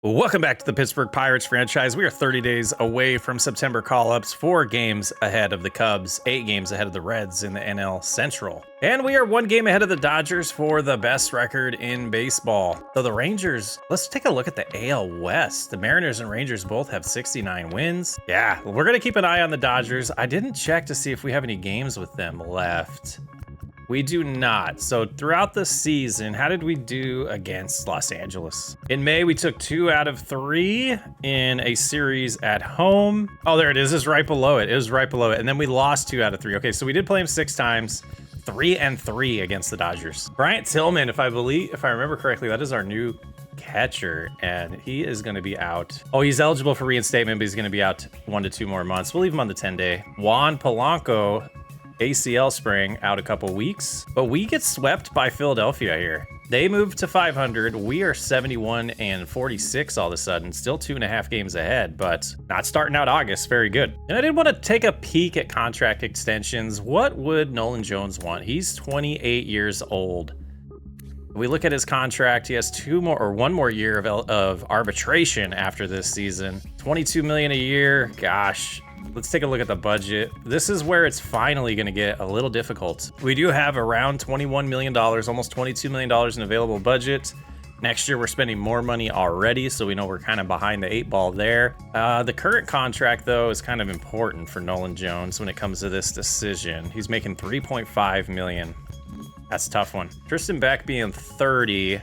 Welcome back to the Pittsburgh Pirates franchise. We are 30 days away from September call-ups, 4 games ahead of the Cubs, 8 games ahead of the Reds in the NL Central. And we are 1 game ahead of the Dodgers for the best record in baseball. Though the Rangers, let's take a look at the AL West. The Mariners and Rangers both have 69 wins. Yeah, we're going to keep an eye on the Dodgers. I didn't check to see if we have any games with them left. We do not. So throughout the season, how did we do against Los Angeles? In May, we took 2 out of 3 in a series at home. Oh, there it is. It's right below it. It was right below it. And then we lost 2 out of 3. Okay, so we did play him 6 times, 3-3 against the Dodgers. Bryant Tillman, if I remember correctly, that is our new catcher, and he is going to be out. Oh, he's eligible for reinstatement, but he's going to be out 1 to 2 more months. We'll leave him on the 10-day. Juan Polanco, ACL sprain, out a couple weeks, but we get swept by Philadelphia here. They moved to 500. We are 71-46 all of a sudden, still 2.5 games ahead, but not starting out August very good. And I did want to take a peek at contract extensions. What would Nolan Jones want? He's 28 years old. We look at his contract. He has 1 more year of arbitration after this season. $22 million a year. Gosh. Let's take a look at the budget. This is where it's finally going to get a little difficult. We do have around $21 million, almost $22 million in available budget. Next year, we're spending more money already, so we know we're kind of behind the 8 ball there. The current contract, though, is kind of important for Nolan Jones when it comes to this decision. He's making $3.5 million. That's a tough one. Tristan Beck being 30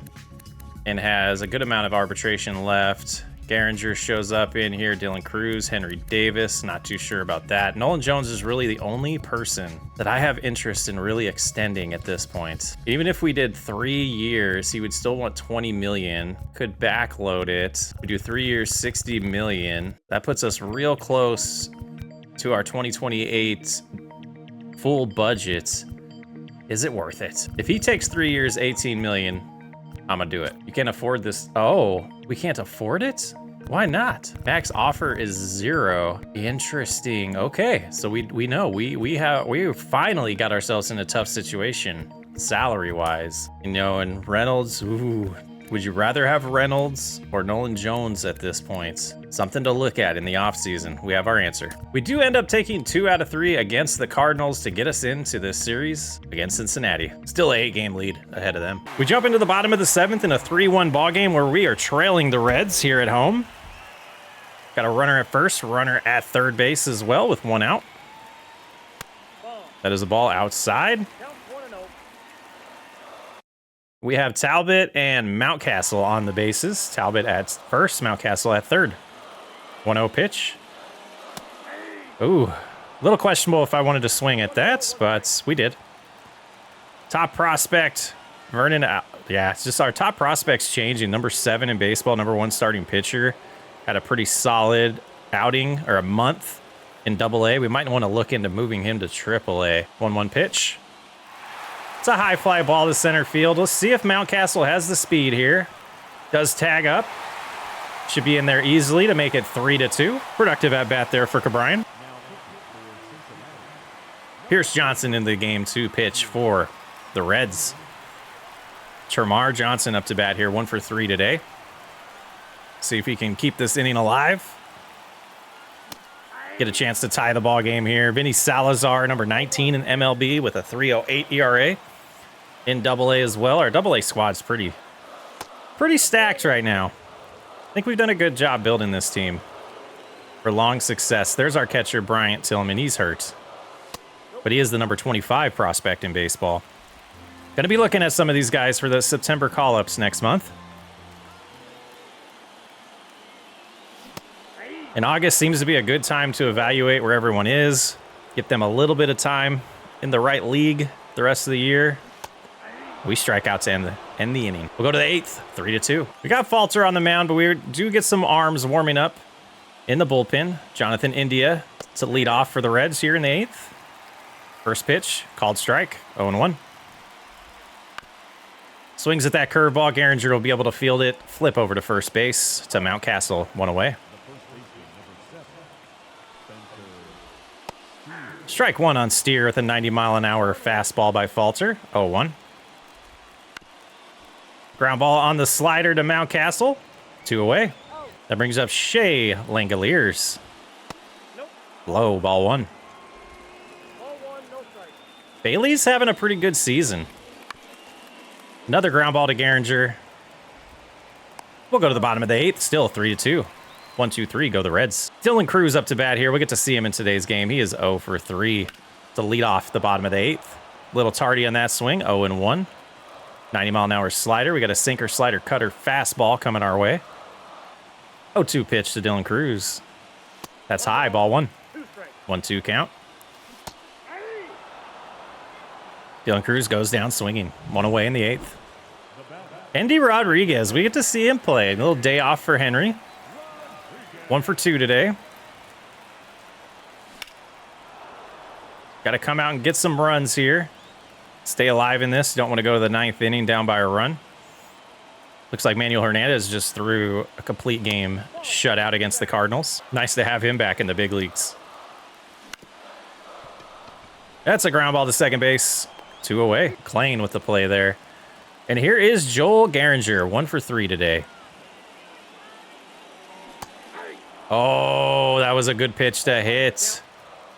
and has a good amount of arbitration left. Gehringer shows up in here, Dylan Cruz, Henry Davis, not too sure about that. Nolan Jones is really the only person that I have interest in really extending at this point. Even if we did 3 years, he would still want 20 million. Could backload it. We do 3 years, 60 million. That puts us real close to our 2028 full budget. Is it worth it? If he takes 3 years, 18 million, I'm gonna do it. You can't afford this. Oh, we can't afford it? Why not? Max offer is 0. Interesting. Okay, so we know we finally got ourselves in a tough situation salary wise. You know, and Reynolds, ooh, would you rather have Reynolds or Nolan Jones at this point? Something to look at in the offseason. We have our answer. We do end up taking 2 out of 3 against the Cardinals to get us into this series against Cincinnati. Still an 8-game lead ahead of them. We jump into the bottom of the 7th in a 3-1 ball game where we are trailing the Reds here at home. Got a runner at first, runner at third base as well with 1 out. That is a ball outside. We have Talbot and Mountcastle on the bases. Talbot at first, Mountcastle at third. 1-0 pitch. Ooh, a little questionable if I wanted to swing at that, but we did. Top prospect, Vernon. Yeah, it's just our top prospects changing. Number 7 in baseball, number 1 starting pitcher. Had a pretty solid outing, or a month in AA. We might want to look into moving him to AAA. 1-1 pitch. It's a high fly ball to center field. Let's see if Mountcastle has the speed here. Does tag up. Should be in there easily to make it 3-2. Productive at bat there for Cabrian. Pierce Johnson in the game 2 pitch for the Reds. Termar Johnson up to bat here, 1 for 3 today. See if he can keep this inning alive. Get a chance to tie the ball game here. Vinny Salazar, number 19 in MLB with a 3.08 ERA. In AA as well. Our AA squad's pretty stacked right now. I think we've done a good job building this team for long success. There's our catcher, Bryant Tillman. He's hurt, but he is the number 25 prospect in baseball. Going to be looking at some of these guys for the September call-ups next month. And August seems to be a good time to evaluate where everyone is, get them a little bit of time in the right league the rest of the year. We strike out to end the inning. We'll go to the 8th, 3-2. We got Falter on the mound, but we do get some arms warming up in the bullpen. Jonathan India to lead off for the Reds here in the 8th. First pitch, called strike, 0-1. Swings at that curveball. Gehringer will be able to field it, flip over to first base to Mountcastle, 1 away. Strike 1 on Steer with a 90-mile-an-hour fastball by Falter. 0-1. Ground ball on the slider to Mountcastle. 2 away. That brings up Shea Langoliers. Nope. Low, ball one. Ball one, no strike. Bailey's having a pretty good season. Another ground ball to Gehringer. We'll go to the bottom of the 8th. Still 3-2. 1, 2, 3. Go the Reds. Dylan Cruz up to bat here. We get to see him in today's game. He is 0 for 3 to lead off the bottom of the 8th. Little tardy on that swing. 0-1. 90-mile-an-hour slider. We got a sinker, slider, cutter, fastball coming our way. 0-2 pitch to Dylan Cruz. That's high. Ball one. 1-2 count. Dylan Cruz goes down swinging. One away in the 8th. Andy Rodriguez. We get to see him play. A little day off for Henry. 1 for 2 today. Got to come out and get some runs here. Stay alive in this. Don't want to go to the 9th inning down by a run. Looks like Manuel Hernandez just threw a complete game shutout against the Cardinals. Nice to have him back in the big leagues. That's a ground ball to second base. 2 away. Klein with the play there. And here is Joel Gehringer. 1 for 3 today. Oh, that was a good pitch to hit.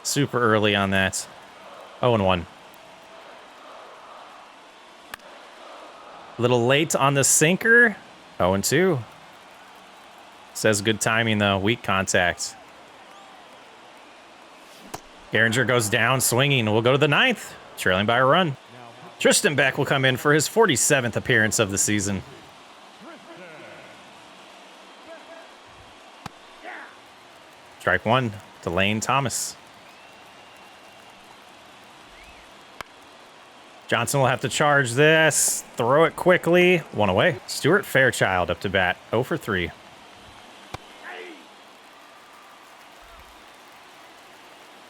Super early on that. 0-1. A little late on the sinker. 0-2. Says good timing, though. Weak contact. Gehringer goes down swinging. We'll go to the 9th, trailing by a run. Tristan Beck will come in for his 47th appearance of the season. Strike one to Lane Thomas. Johnson will have to charge this. Throw it quickly. 1 away. Stuart Fairchild up to bat. 0 for 3.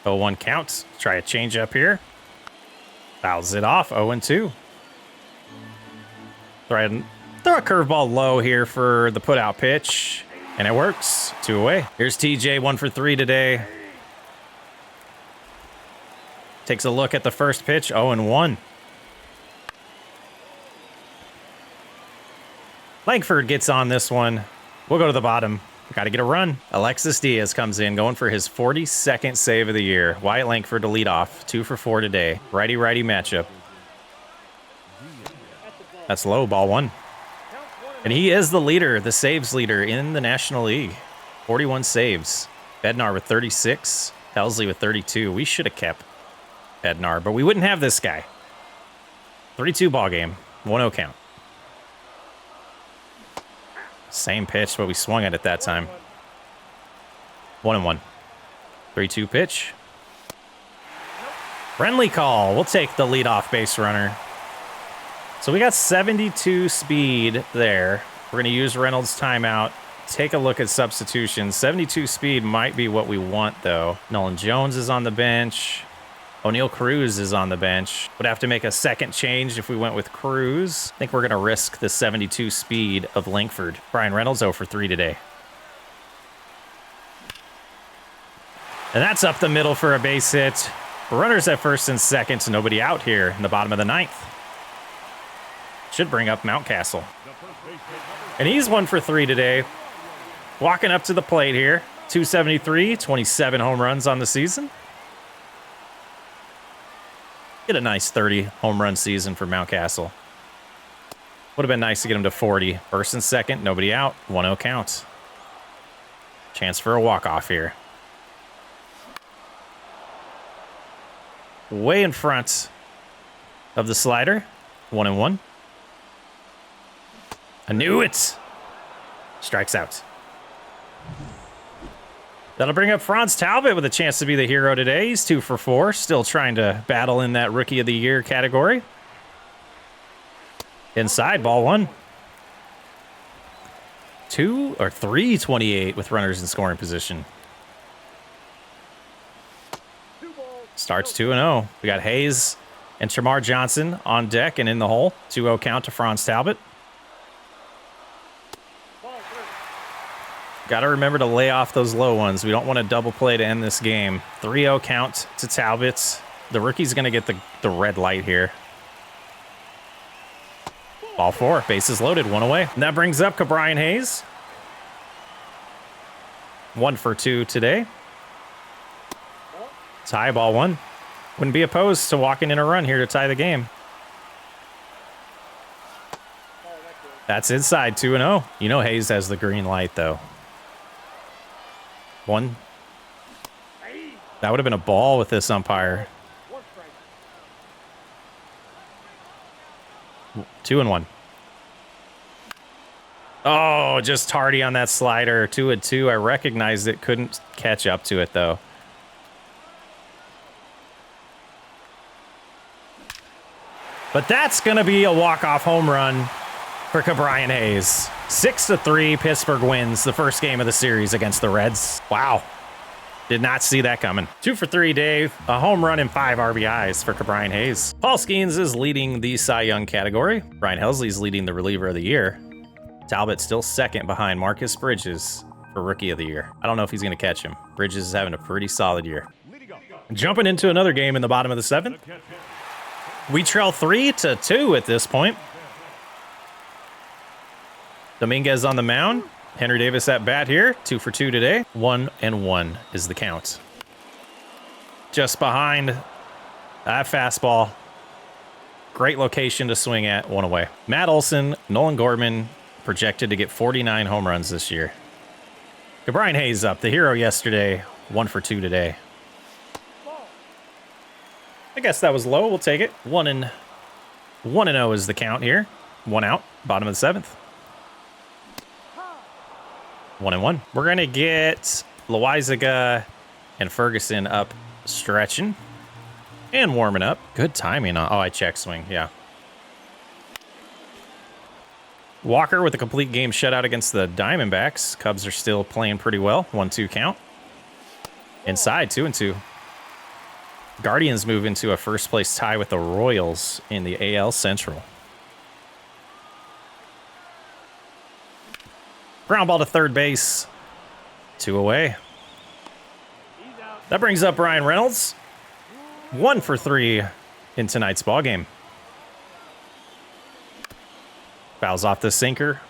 Oh, 1 count. Try a change up here. Fouls it off. 0-2. Throw a curveball low here for the put-out pitch. And it works. 2 away. Here's TJ, 1 for 3 today. Takes a look at the first pitch. 0-1. Langford gets on this one. We'll go to the bottom. Got to get a run. Alexis Diaz comes in, going for his 42nd save of the year. Wyatt Langford to lead off. 2 for 4 today. Righty-righty matchup. That's low. Ball one. And he is the leader, the saves leader in the National League. 41 saves. Bednar with 36. Helsley with 32. We should have kept Bednar, but we wouldn't have this guy. 3-2 ball game. 1-0 count. Same pitch, but we swung it at that time. 1-1. 3-2 pitch. Friendly call. We'll take the leadoff base runner. So we got 72 speed there. We're going to use Reynolds' timeout. Take a look at substitutions. 72 speed might be what we want, though. Nolan Jones is on the bench. O'Neal Cruz is on the bench. Would have to make a second change if we went with Cruz. I think we're going to risk the 72 speed of Langford. Brian Reynolds 0 for 3 today. And that's up the middle for a base hit. Runners at first and second, so nobody out here in the bottom of the 9th. Should bring up Mountcastle. And he's 1 for 3 today. Walking up to the plate here. 273, 27 home runs on the season. Get a nice 30 home run season for Mountcastle. Would have been nice to get him to 40. First and second, nobody out. 1-0 count. Chance for a walk-off here. Way in front of the slider. 1-1. I knew it. Strikes out. That'll bring up Franz Talbot with a chance to be the hero today. He's 2 for 4, still trying to battle in that Rookie of the Year category. Inside, ball one. 3:28 with runners in scoring position. Starts 2-0. We got Hayes and Shamar Johnson on deck and in the hole. 2-0 count to Franz Talbot. Got to remember to lay off those low ones. We don't want a double play to end this game. 3-0 count to Talbot. The rookie's going to get the red light here. Ball 4. Bases loaded. 1 away. And that brings up Brian Hayes. 1 for 2 today. Tie ball 1. Wouldn't be opposed to walking in a run here to tie the game. That's inside 2-0. You know Hayes has the green light, though. 1. That would have been a ball with this umpire. 2-1. Oh, just tardy on that slider. 2-2. I recognized it. Couldn't catch up to it, though. But that's going to be a walk-off home run for Brian Hayes. 6-3, Pittsburgh wins the first game of the series against the Reds. Wow. Did not see that coming. 2 for 3, Dave. A home run and 5 RBIs for Brian Hayes. Paul Skeens is leading the Cy Young category. Ryan Helsley's leading the reliever of the year. Talbot still second behind Marcus Bridges for rookie of the year. I don't know if he's going to catch him. Bridges is having a pretty solid year. Jumping into another game in the bottom of the 7th. We trail 3-2 at this point. Dominguez on the mound. Henry Davis at bat here. 2 for 2 today. 1-1 is the count. Just behind that fastball. Great location to swing at. 1 away. Matt Olson, Nolan Gorman projected to get 49 home runs this year. Brian Hayes up. The hero yesterday. 1 for 2 today. I guess that was low. We'll take it. 1-0 is the count here. 1 out. Bottom of the 7th. 1-1. We're going to get Loizaga and Ferguson up stretching and warming up. Good timing. Oh, I check swing. Yeah. Walker with a complete game shutout against the Diamondbacks. Cubs are still playing pretty well. 1-2 count. Inside 2-2. Guardians move into a first place tie with the Royals in the AL Central. Ground ball to third base. 2 away. That brings up Ryan Reynolds. 1 for 3 in tonight's ball game. Fouls off the sinker.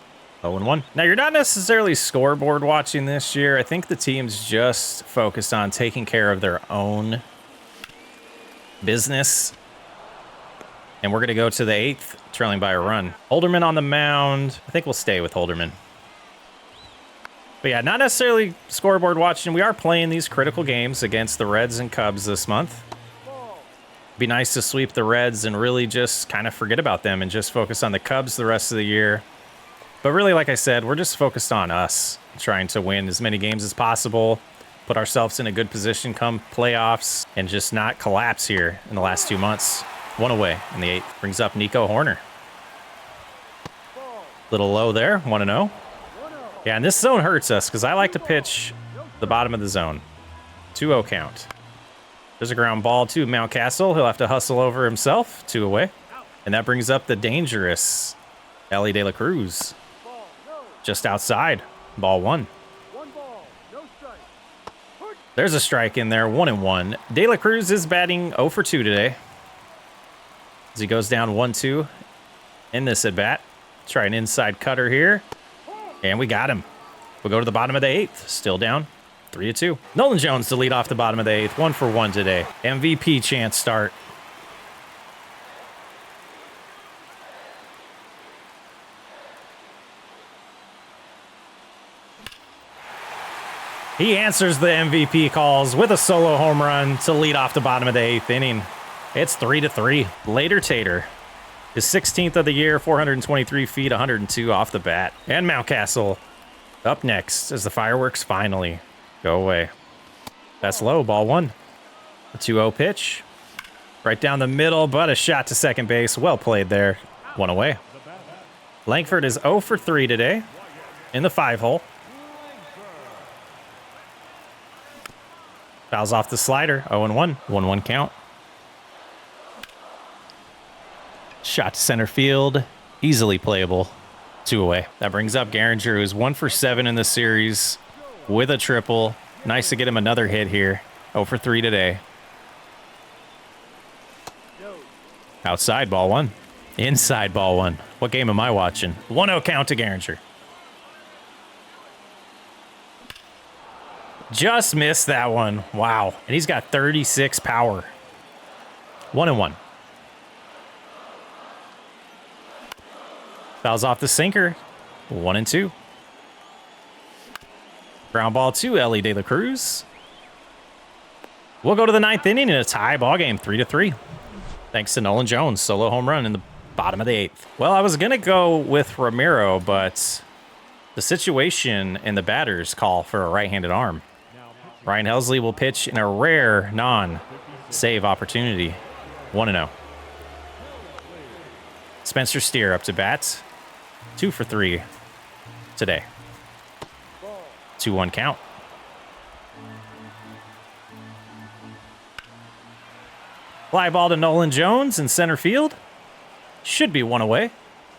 0-1. Now, you're not necessarily scoreboard watching this year. I think the team's just focused on taking care of their own business. And we're going to go to the 8th, trailing by a run. Holderman on the mound. I think we'll stay with Holderman. But yeah, not necessarily scoreboard watching. We are playing these critical games against the Reds and Cubs this month. Be nice to sweep the Reds and really just kind of forget about them and just focus on the Cubs the rest of the year. But really, like I said, we're just focused on us, trying to win as many games as possible, put ourselves in a good position come playoffs, and just not collapse here in the last 2 months. 1 away in the 8th. Brings up Nico Horner. Little low there, 1-0. Yeah, and this zone hurts us because I like to pitch the bottom of the zone. 2-0 count. There's a ground ball to Mountcastle. He'll have to hustle over himself. 2 away. And that brings up the dangerous Ellie De La Cruz. Just outside. Ball 1. There's a strike in there. 1-1. De La Cruz is batting 0 for 2 today. As he goes down 1-2 in this at bat. Try an inside cutter here. And we got him. We'll go to the bottom of the 8th. Still down 3-2. Nolan Jones to lead off the bottom of the 8th. 1 for 1 today. MVP chance start. He answers the MVP calls with a solo home run to lead off the bottom of the 8th inning. It's 3-3. Later Tater. His 16th of the year, 423 feet, 102 off the bat. And Mountcastle up next as the fireworks finally go away. That's low, ball 1. A 2-0 pitch. Right down the middle, but a shot to second base. Well played there. 1 away. Langford is 0 for 3 today in the 5-hole. Fouls off the slider. 0-1. 1-1 count. Shot to center field. Easily playable. 2 away. That brings up Garinger, who's 1 for 7 in the series with a triple. Nice to get him another hit here. 0 for 3 today. Outside, ball 1. Inside, ball 1. What game am I watching? 1-0 count to Garinger. Just missed that one. Wow. And he's got 36 power. 1-1. Fouls off the sinker. 1-2. Ground ball to Ellie De La Cruz. We'll go to the 9th inning in a tie ball game, 3-3. Thanks to Nolan Jones, solo home run in the bottom of the 8th. Well, I was going to go with Ramiro, but the situation and the batters call for a right-handed arm. Ryan Helsley will pitch in a rare non-save opportunity. 1-0. Spencer Steer up to bat. 2 for 3 today. 2-1 count. Fly ball to Nolan Jones in center field. Should be one away.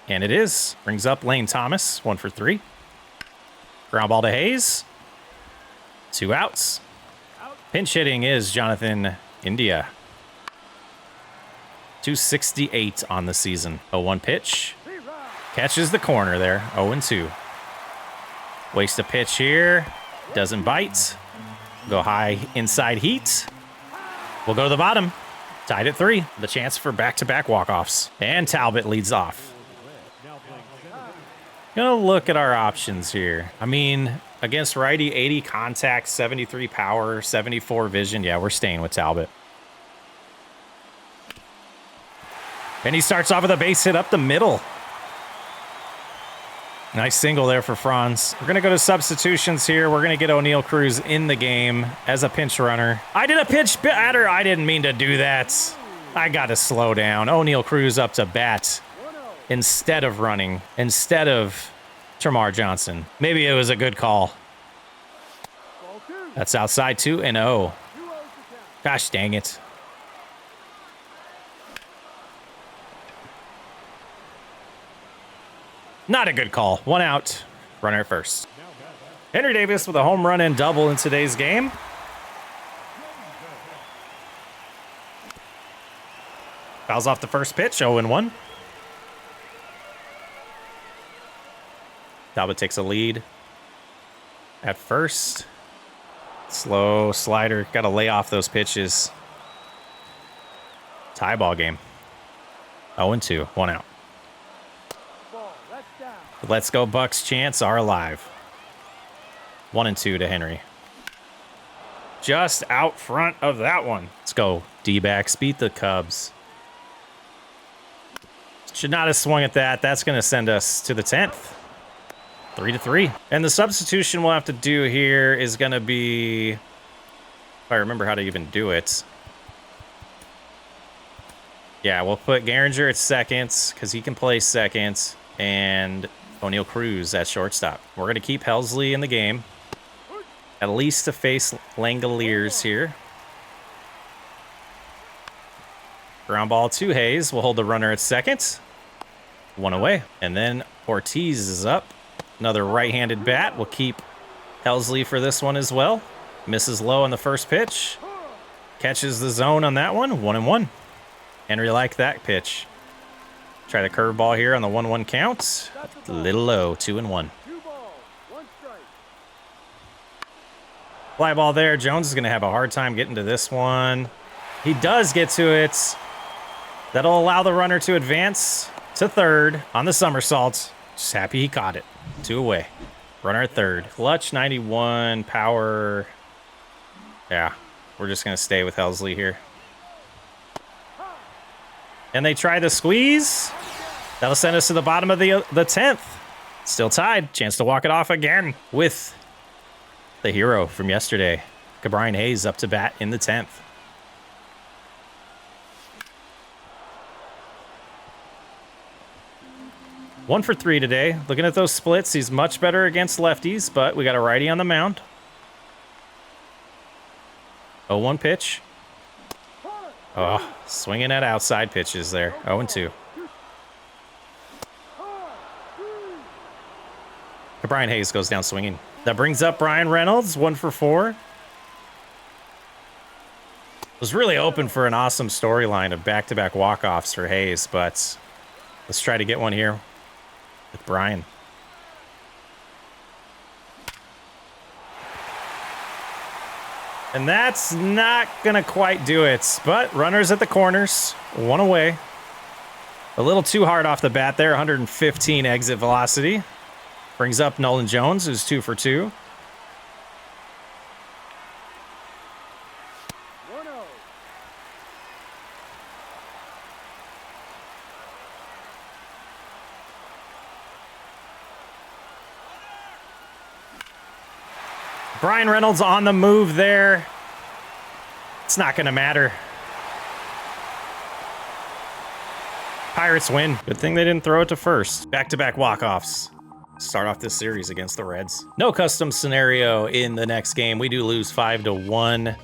And it is. Brings up Lane Thomas. 1 for 3. Ground ball to Hayes. 2 outs. Pinch hitting is Jonathan India. 268 on the season. 0-1 pitch. Catches the corner there. 0-2. Waste a pitch here. Doesn't bite. Go high inside heat. We'll go to the bottom. Tied at 3. The chance for back-to-back walk-offs. And Talbot leads off. Gonna look at our options here. I mean, against righty, 80 contact, 73 power, 74 vision. Yeah, we're staying with Talbot. And he starts off with a base hit up the middle. Nice single there for Franz. We're going to go to substitutions here. We're going to get O'Neal Cruz in the game as a pinch runner. I did a pinch batter. I didn't mean to do that. I got to slow down. O'Neal Cruz up to bat instead of running, instead of Termarr Johnson. Maybe it was a good call. That's outside 2-0. Gosh dang it. Not a good call. 1 out. Runner at first. Henry Davis with a home run and double in today's game. Fouls off the first pitch. 0-1. Talbot takes a lead at first. Slow slider. Got to lay off those pitches. Tie ball game. 0-2. 1 out. Let's go Bucks chants are alive. 1-2 to Henry. Just out front of that one. Let's go D-backs. Beat the Cubs. Should not have swung at that. That's going to send us to the 10th. 3-3. And the substitution we'll have to do here is going to be... if I remember how to even do it. Yeah, we'll put Gehringer at second because he can play second. And O'Neal Cruz at shortstop. We're going to keep Helsley in the game. At least to face Langoliers here. Ground ball to Hayes. We'll hold the runner at second. 1 away. And then Ortiz is up. Another right-handed bat. We'll keep Helsley for this one as well. Misses low on the first pitch. Catches the zone on that one. 1-1. Henry liked that pitch. Try the curveball here on the 1-1 count. A little low, 2-1. Fly ball there. Jones is going to have a hard time getting to this one. He does get to it. That'll allow the runner to advance to third on the somersault. Just happy he caught it. 2 away. Runner at third. Clutch 91, power. Yeah, we're just going to stay with Helsley here. And they try the squeeze. That'll send us to the bottom of the 10th. Still tied. Chance to walk it off again with the hero from yesterday. Brian Hayes up to bat in the 10th. One for 3 today. Looking at those splits, he's much better against lefties, but we got a righty on the mound. 0-1 pitch. Oh, swinging at outside pitches there. 0-2. Brian Hayes goes down swinging. That brings up Brian Reynolds, 1 for 4. Was really open for an awesome storyline of back-to-back walk-offs for Hayes, but let's try to get one here with Brian. And that's not gonna quite do it, but runners at the corners, one away. A little too hard off the bat there, 115 exit velocity. Brings up Nolan Jones, who's 2 for 2. 1-0. Brian Reynolds on the move there. It's not gonna matter. Pirates win. Good thing they didn't throw it to first. Back-to-back walk-offs. Start off this series against the Reds. No custom scenario in the next game. We do lose 5-1.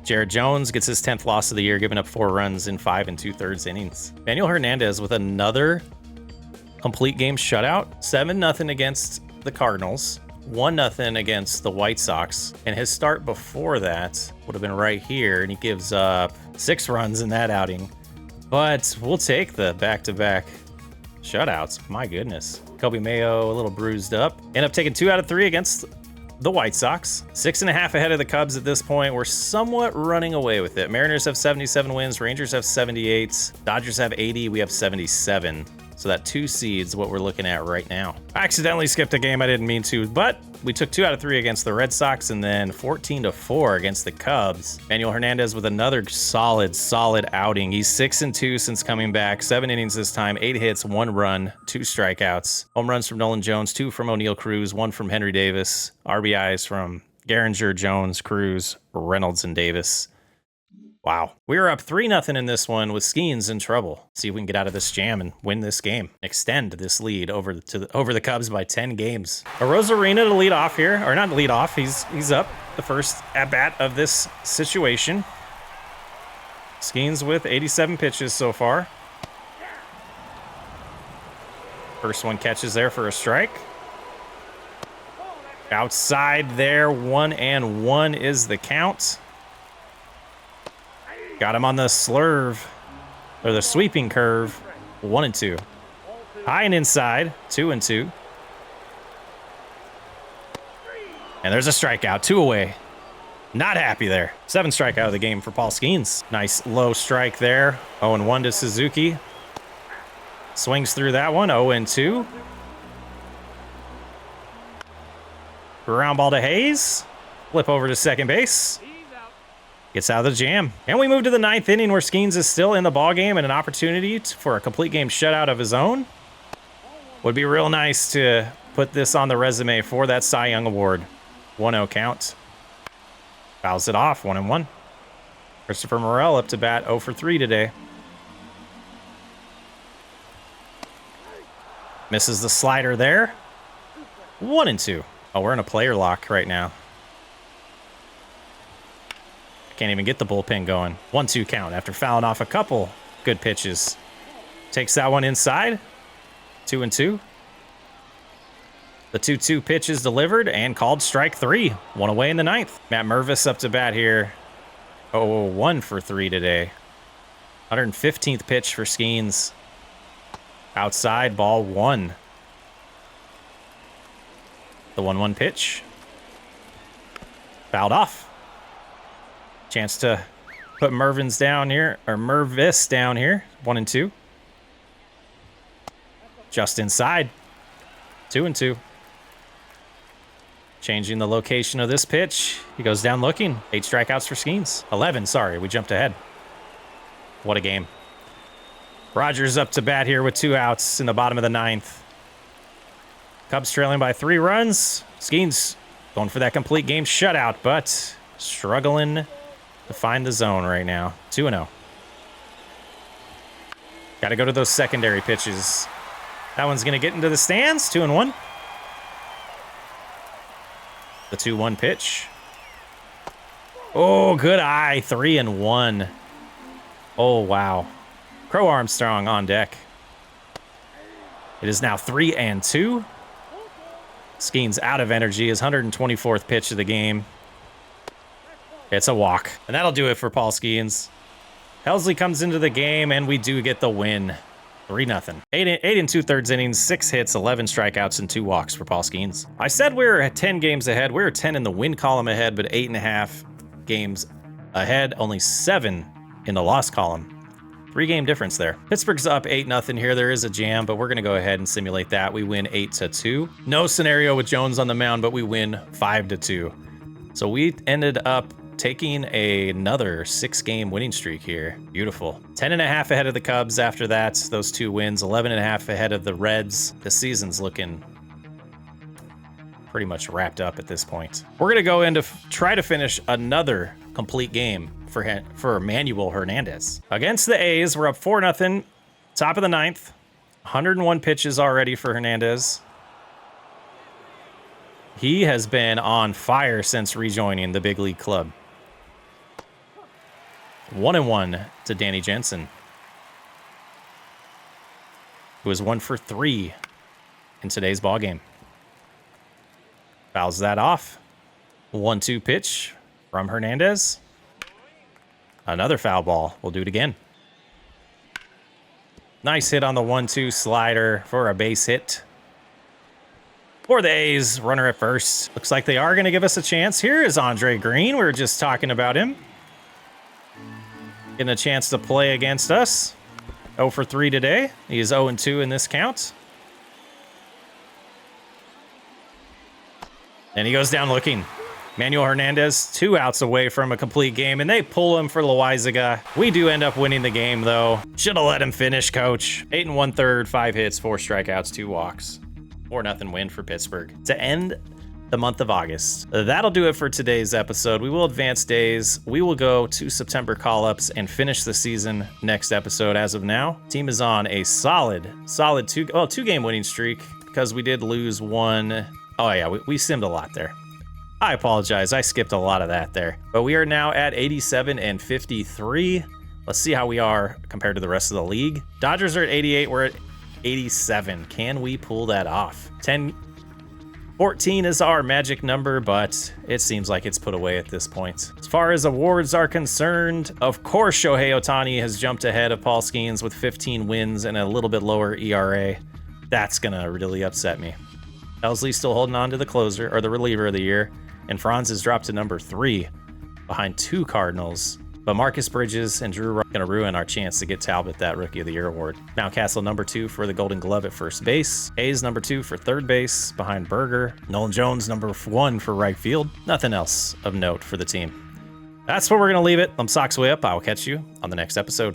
Jared Jones gets his 10th loss of the year, giving up 4 runs in 5 2/3 innings. Manuel Hernandez with another complete game shutout. 7-0 against the Cardinals. 1-0 against the White Sox. And his start before that would have been right here, and he gives up 6 runs in that outing. But we'll take the back-to-back shutouts. My goodness. Kobe Mayo a little bruised up. End up taking 2 out of 3 against the White Sox. 6.5 ahead of the Cubs at this point. We're somewhat running away with it. Mariners have 77 wins. Rangers have 78. Dodgers have 80. We have 77. So that 2 seeds what we're looking at right now. I accidentally skipped a game I didn't mean to, but we took 2 out of 3 against the Red Sox and then 14-4 against the Cubs. Manuel Hernandez with another solid outing. He's 6-2 since coming back. 7 innings this time, 8 hits, 1 run, 2 strikeouts. Home runs from Nolan Jones, 2 from O'Neal Cruz, 1 from Henry Davis. RBIs from Gehringer, Jones, Cruz, Reynolds, and Davis. Wow. We were up 3-0 in this one with Skeens in trouble. See if we can get out of this jam and win this game. Extend this lead over the Cubs by 10 games. Arozarena to lead off here. Or not lead off. He's up the first at-bat of this situation. Skeens with 87 pitches so far. First one catches there for a strike. Outside there, 1-1 is the count. Got him on the slurve, or the sweeping curve, 1-2. High and inside, 2-2. And there's a strikeout, 2 away. Not happy there. 7 strikeout of the game for Paul Skeens. Nice low strike there. 0-1 to Suzuki. Swings through that one, 0-2. Ground ball to Hayes. Flip over to second base. Gets out of the jam. And we move to the 9th inning where Skeens is still in the ballgame and an opportunity for a complete game shutout of his own. Would be real nice to put this on the resume for that Cy Young Award. 1-0 count. Fouls it off, 1-1. Christopher Morel up to bat 0 for 3 today. Misses the slider there. 1-2. Oh, we're in a player lock right now. Can't even get the bullpen going. 1-2 count after fouling off a couple good pitches. Takes that one inside. 2-2. The 2-2 pitch is delivered and called strike 3. 1 away in the 9th. Matt Mervis up to bat here. 0-1 for 3 today. 115th pitch for Skeens. Outside, ball 1. The 1-1 pitch. Fouled off. Chance to put Mervis down here. 1-2. Just inside. 2-2. Changing the location of this pitch. He goes down looking. 8 strikeouts for Skeens. 11, sorry. We jumped ahead. What a game. Rogers up to bat here with 2 outs in the bottom of the 9th. Cubs trailing by 3 runs. Skeens going for that complete game shutout, but struggling to find the zone right now. 2-0. Got to go to those secondary pitches. That one's going to get into the stands. 2-1. The 2-1 pitch. Oh, good eye. 3-1. Oh, wow. Crow Armstrong on deck. It is now 3-2. Skeens out of energy. His 124th pitch of the game. It's a walk. And that'll do it for Paul Skeens. Helsley comes into the game, and we do get the win. 3-0. 8 2/3 innings, 6 hits, 11 strikeouts, and 2 walks for Paul Skeens. I said we were at 10 games ahead. We were 10 in the win column ahead, but 8.5 games ahead, only 7 in the loss column. 3-game difference there. Pittsburgh's up 8-0 here. There is a jam, but we're going to go ahead and simulate that. We win 8-2. No scenario with Jones on the mound, but we win 5-2. So we ended up taking another 6-game winning streak here. Beautiful. 10.5 ahead of the Cubs after that. Those 2 wins. 11.5 ahead of the Reds. The season's looking pretty much wrapped up at this point. We're going to go in to try to finish another complete game for Manuel Hernandez. Against the A's, we're up 4-0. Top of the 9th. 101 pitches already for Hernandez. He has been on fire since rejoining the big league club. 1-1 to Danny Jensen, who is 1 for 3 in today's ball game. Fouls that off. 1-2 pitch from Hernandez. Another foul ball. We'll do it again. Nice hit on the 1-2 slider for a base hit. For the A's, runner at first. Looks like they are going to give us a chance. Here is Andre Green. We were just talking about him. Getting a chance to play against us. 0 for 3 today. He is 0-2 in this count. And he goes down looking. Manuel Hernandez, 2 outs away from a complete game, and they pull him for Loaizaga. We do end up winning the game, though. Should have let him finish, coach. 8 1/3, 5 hits, 4 strikeouts, 2 walks. 4-0 win for Pittsburgh to end the month of August. That'll do it for today's episode. We will advance days. We will go to September call-ups and finish the season next episode. As of now, team is on a solid 2-game winning streak because we did lose 1. Oh yeah, we simmed a lot there. I apologize. I skipped a lot of that there. But we are now at 87-53. Let's see how we are compared to the rest of the league. Dodgers are at 88. We're at 87. Can we pull that off? 14 is our magic number, but it seems like it's put away at this point. As far as awards are concerned, of course, Shohei Ohtani has jumped ahead of Paul Skeens with 15 wins and a little bit lower ERA. That's going to really upset me. Elsley's still holding on to the closer, or the reliever of the year, and Franz has dropped to number 3 behind 2 Cardinals. But Marcus Bridges and Drew are going to ruin our chance to get Talbot that Rookie of the Year award. Mountcastle number 2 for the Golden Glove at first base. Hayes number 2 for third base behind Berger. Nolan Jones number 1 for right field. Nothing else of note for the team. That's where we're going to leave it. I'm Sox Way Up. I will catch you on the next episode.